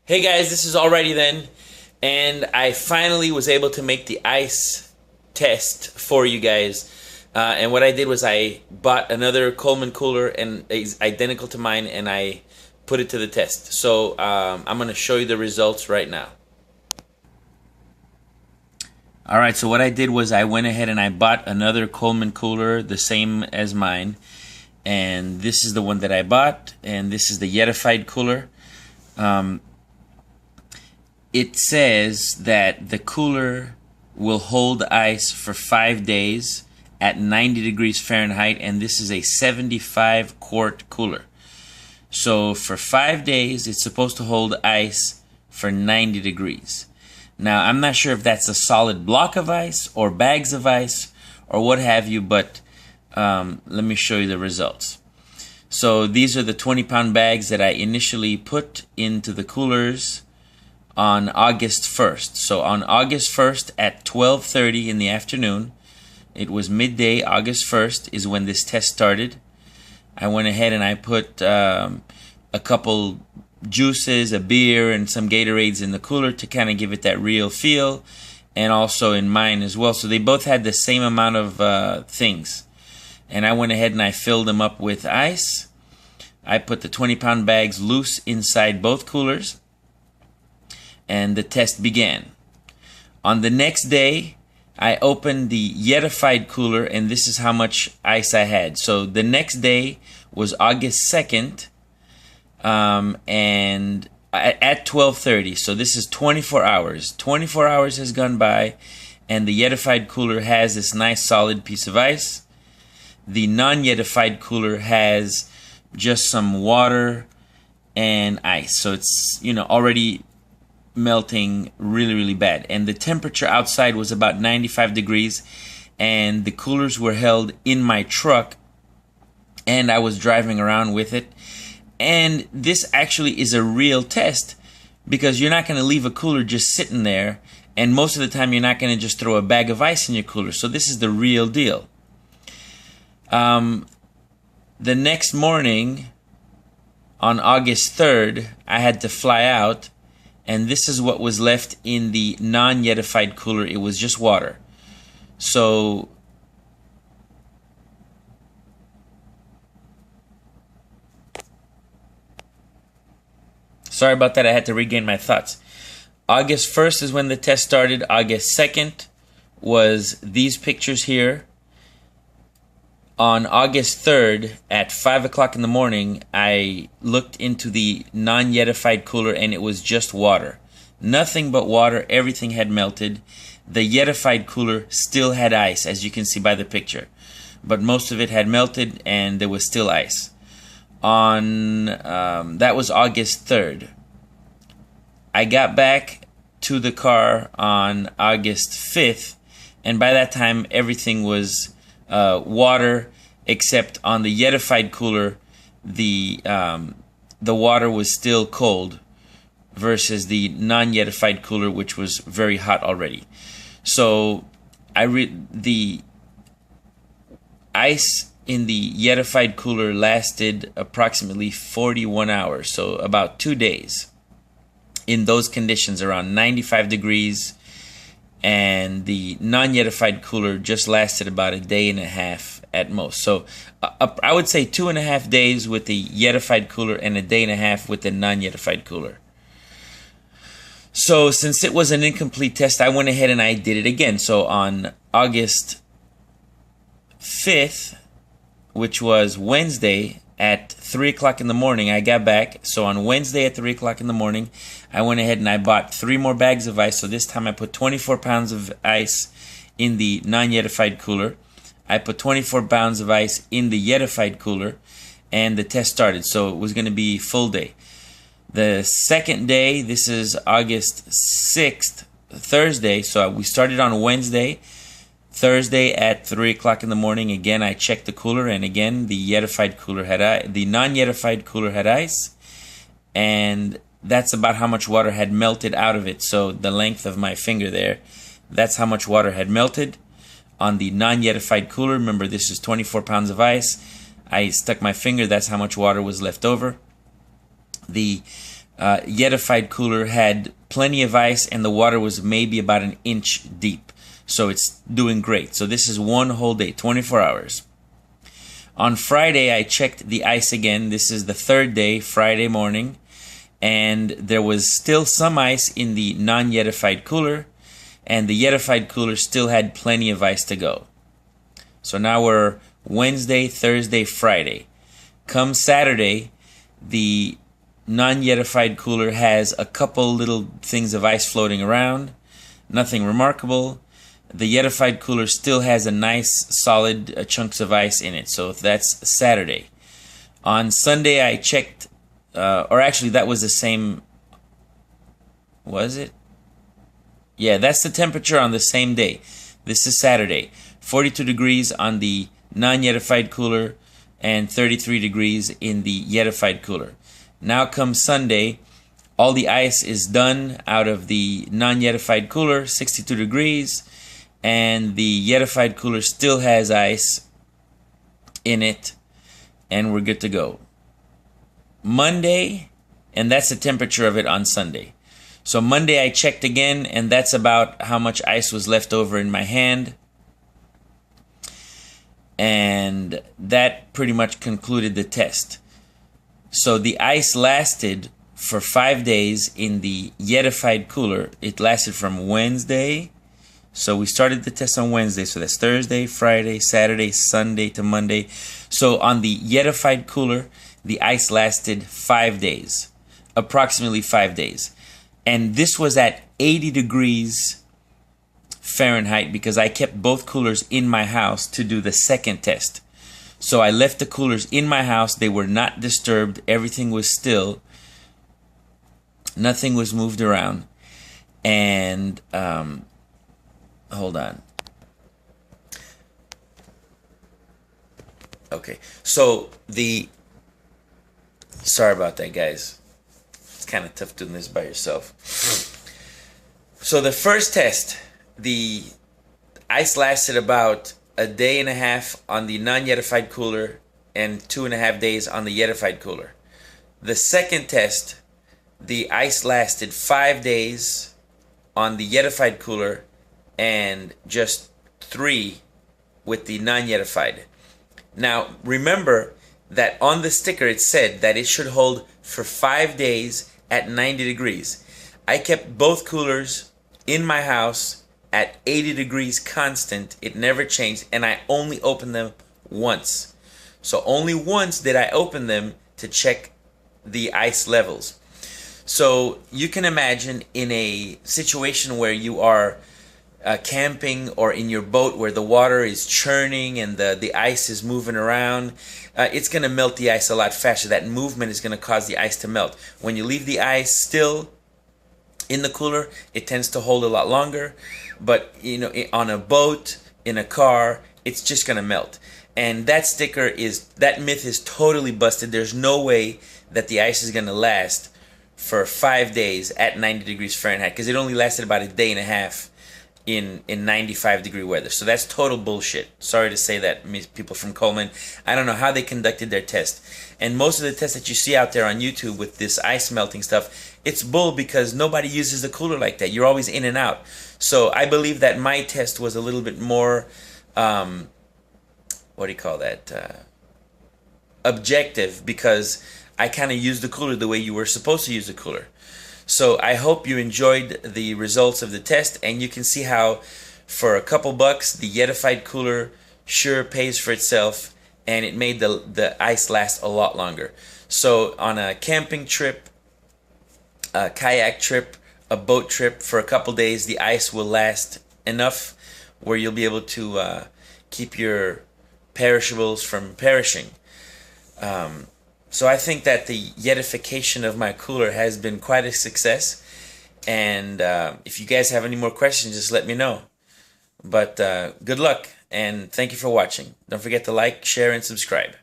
Hey guys, this is Alrighty Then, and I finally was able to make the ice test for you guys. And what I did was I bought another Coleman cooler, and it's identical to mine, and I put it to the test. So I'm going to show you the results right now. Alright, so what I did was I went ahead and I bought another Coleman cooler, the same as mine. And this is the one that I bought, and this is the Yetified cooler. It says that the cooler will hold ice for 5 days at 90 degrees Fahrenheit, and this is a 75 quart cooler. So for 5 days, it's supposed to hold ice for 90 degrees. Now, I'm not sure if that's a solid block of ice or bags of ice or what have you, but let me show you the results. So these are the 20-pound bags that I initially put into the coolers on August 1st. So on August 1st at 12:30 in the afternoon, it was midday, August 1st is when this test started. I went ahead and I put a couple juices, a beer, and some Gatorades in the cooler to kind of give it that real feel, and also in mine as well. So they both had the same amount of things. And I went ahead and I filled them up with ice. I put the 20-pound bags loose inside both coolers, and the test began. On the next day, I opened the Yetified cooler, and this is how much ice I had. So the next day was August 2nd, and at 12:30. So this is 24 hours. 24 hours has gone by, and the Yetified cooler has this nice solid piece of ice. The non-Yetified cooler has just some water and ice. So it's, already melting really bad, and the temperature outside was about 95 degrees, and the coolers were held in my truck, and I was driving around with it. And this actually is a real test, because you're not going to leave a cooler just sitting there, and most of the time you're not going to just throw a bag of ice in your cooler. So this is the real deal. The next morning on August 3rd, I had to fly out, and this is what was left in the non-Yetified cooler. It was just water. So sorry about that. I had to regain my thoughts. August 1st is when the test started. August 2nd was these pictures here. On August 3rd at 5 o'clock in the morning, I looked into the non-Yetified cooler, and it was just water. Nothing but water. Everything had melted. The Yetified cooler still had ice, as you can see by the picture. But most of it had melted, and there was still ice. That was August 3rd. I got back to the car on August 5th, and by that time everything was water, except on the Yetified cooler, the water was still cold, versus the non-Yetified cooler, which was very hot already. So the ice in the Yetified cooler lasted approximately 41 hours, so about 2 days. In those conditions, around 95 degrees. And the non-Yetified cooler just lasted about a day and a half at most. So I would say 2.5 days with the Yetified cooler and a day and a half with the non-Yetified cooler. So since it was an incomplete test, I went ahead and I did it again. So on August 5th, which was Wednesday, at 3 o'clock in the morning, I got back. So on Wednesday at 3 o'clock in the morning, I went ahead and I bought 3 more bags of ice. So this time I put 24 pounds of ice in the non-Yetified cooler. I put 24 pounds of ice in the Yetified cooler, and the test started. So it was going to be full day. The second day, this is August 6th, Thursday. So we started on Wednesday. Thursday at 3 o'clock in the morning, again, I checked the cooler, and again, the Yetified cooler had the non-Yetified cooler had ice, and that's about how much water had melted out of it. So the length of my finger there, that's how much water had melted on the non-Yetified cooler. Remember, this is 24 pounds of ice. I stuck my finger, that's how much water was left over. The Yetified cooler had plenty of ice and the water was maybe about an inch deep. So it's doing great. So this is one whole day, 24 hours. On Friday, I checked the ice again. This is the third day, Friday morning. And there was still some ice in the non-Yetified cooler. And the Yetified cooler still had plenty of ice to go. So now we're Wednesday, Thursday, Friday. Come Saturday, the non-Yetified cooler has a couple little things of ice floating around. Nothing remarkable. The Yetified cooler still has a nice solid chunks of ice in it. So that's Saturday. On Sunday I checked, or actually that was the same, was it? Yeah, that's the temperature on the same day. This is Saturday. 42 degrees on the non-Yetified cooler and 33 degrees in the Yetified cooler. Now comes Sunday. All the ice is done out of the non-Yetified cooler, 62 degrees. And the Yetified cooler still has ice in it, and we're good to go. Monday, and that's the temperature of it on Sunday. So Monday I checked again, and that's about how much ice was left over in my hand. And that pretty much concluded the test. So the ice lasted for 5 days in the Yetified cooler. It lasted from Wednesday. So we started the test on Wednesday. So that's Thursday, Friday, Saturday, Sunday to Monday. So on the Yetified cooler, the ice lasted 5 days. Approximately 5 days. And this was at 80 degrees Fahrenheit because I kept both coolers in my house to do the second test. So I left the coolers in my house. They were not disturbed. Everything was still. Nothing was moved around. And hold on. Okay. So sorry about that, guys. It's kind of tough doing this by yourself. So the first test, the ice lasted about a day and a half on the non-Yetified cooler and 2.5 days on the Yetified cooler. The second test, the ice lasted 5 days on the Yetified cooler and just 3 with the non-Yetified. Now remember that on the sticker it said that it should hold for 5 days at 90 degrees. I kept both coolers in my house at 80 degrees constant. It never changed, and I only opened them once. So only once did I open them to check the ice levels. So you can imagine in a situation where you are camping or in your boat where the water is churning and the ice is moving around, it's going to melt the ice a lot faster. That movement is going to cause the ice to melt. When you leave the ice still in the cooler, it tends to hold a lot longer. But you know, on a boat, in a car, it's just gonna melt. And that myth is totally busted. There's no way that the ice is gonna last for 5 days at 90 degrees Fahrenheit because it only lasted about a day and a half in 95 degree weather. So that's total bullshit. Sorry to say that, people from Coleman. I don't know how they conducted their test. And most of the tests that you see out there on YouTube with this ice melting stuff, it's bull because nobody uses the cooler like that. You're always in and out. So I believe that my test was a little bit more, objective because I kind of used the cooler the way you were supposed to use the cooler. So I hope you enjoyed the results of the test, and you can see how for a couple bucks the Yetified cooler sure pays for itself, and it made the ice last a lot longer. So on a camping trip, a kayak trip, a boat trip for a couple days, the ice will last enough where you'll be able to keep your perishables from perishing. So I think that the Yetification of my cooler has been quite a success. And if you guys have any more questions, just let me know. But good luck, and thank you for watching. Don't forget to like, share, and subscribe.